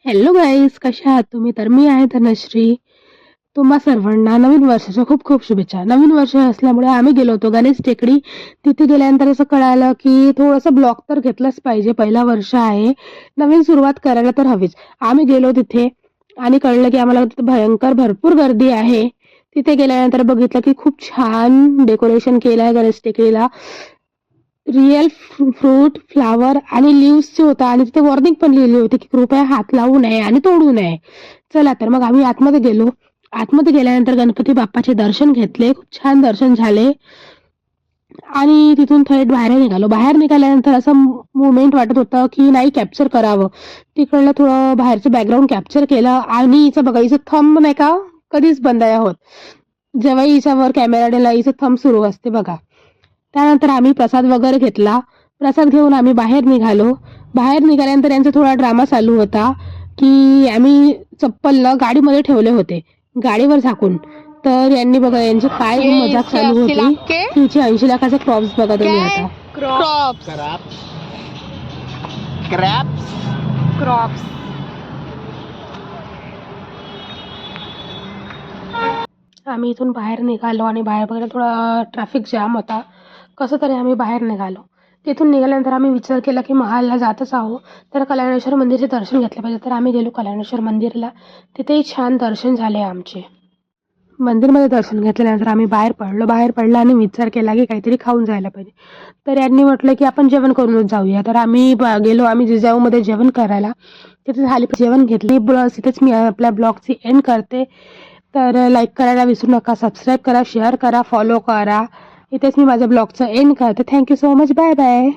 Hello guys, कशा आहात तुम्ही? तर मी आहे धनश्री. तुम्हा सर्वांना नवीन वर्षाच्या खूप खूप शुभेच्छा. नवीन वर्ष असल्यामुळे आम्ही गेलो होतो गणेश टेकडी. तिथे गेल्यानंतर असं कळालं की थोडंसं ब्लॉक तर घेतलंच पाहिजे. पहिला वर्ष आहे, नवीन सुरुवात करायला तर हवीच. आम्ही गेलो तिथे आणि कळलं की आम्हाला तिथे भयंकर भरपूर गर्दी आहे. तिथे गेल्यानंतर बघितलं की खूप छान डेकोरेशन केलं आहे गणेश टेकडीला. रिअल फ्रूट, फ्लावर आणि लीव्हजचे होता आणि तिथे वॉर्निंग पण लिहिली होती की कृपया हात लावू नये आणि तोडू नये. चला तर मग आम्ही आतमध्ये गेलो. आतमध्ये गेल्यानंतर गणपती बाप्पाचे दर्शन घेतले. खूप छान दर्शन झाले आणि तिथून थेट बाहेर निघालो. बाहेर निघाल्यानंतर असं मुव्हमेंट वाटत होतं की नाही कॅप्चर करावं. तिकडलं थोडं बाहेरचं बॅकग्राऊंड कॅप्चर केलं आणि हिचं बघा, हिचं थंब नाही का कधीच बंद नाही होत. जेव्हा हिच्यावर कॅमेरा नेला हिचं थंब सुरू असते बघा. त्यानंतर आम्ही प्रसाद वगैरे घेतला. प्रसाद घेऊन आम्ही बाहेर निघालो. बाहेर निघाल्यानंतर यांचा थोडा ड्रामा चालू होता की आम्ही चप्पल ना गाडीमध्ये ठेवले होते, गाडीवर झाकून. तर यांनी बघा यांची काय ये मजाक इसके चालू 80 होती लाख के की हिचे 80 लाखाचे क्रॉप्स बघा तुम्ही क्या है? आता. क्रॉप्स क्रॅप्स क्रॉप्स आम्ही इथून बाहेर निघालो आणि बाहेर बघायला थोडा ट्रॅफिक जाम होता. कसं तरी आम्ही बाहेर निघालो. तिथून निघाल्यानंतर आम्ही विचार केला की महालला जातच आहोत, तर कल्याणेश्वर मंदिरचे दर्शन घेतले पाहिजे. तर आम्ही गेलो कल्याणेश्वर मंदिरला. तिथेही छान दर्शन झाले आमचे. मंदिरमध्ये दर्शन घेतल्यानंतर आम्ही बाहेर पडलो. बाहेर पडलो आणि विचार केला की काहीतरी खाऊन जायला पाहिजे. तर यांनी म्हटलं की आपण जेवण करूनच जाऊया. तर आम्ही गेलो आम्ही जिजाऊमध्ये जेवण करायला. तिथे झाली जेवण घेतली. बस इथेच मी आपल्या ब्लॉगची एंड करते. तर लाईक करायला विसरू नका, सबस्क्राईब करा, शेअर करा, फॉलो करा. इथेच मी माझ्या ब्लॉगचं एंड करते. Thank you so much. Bye bye.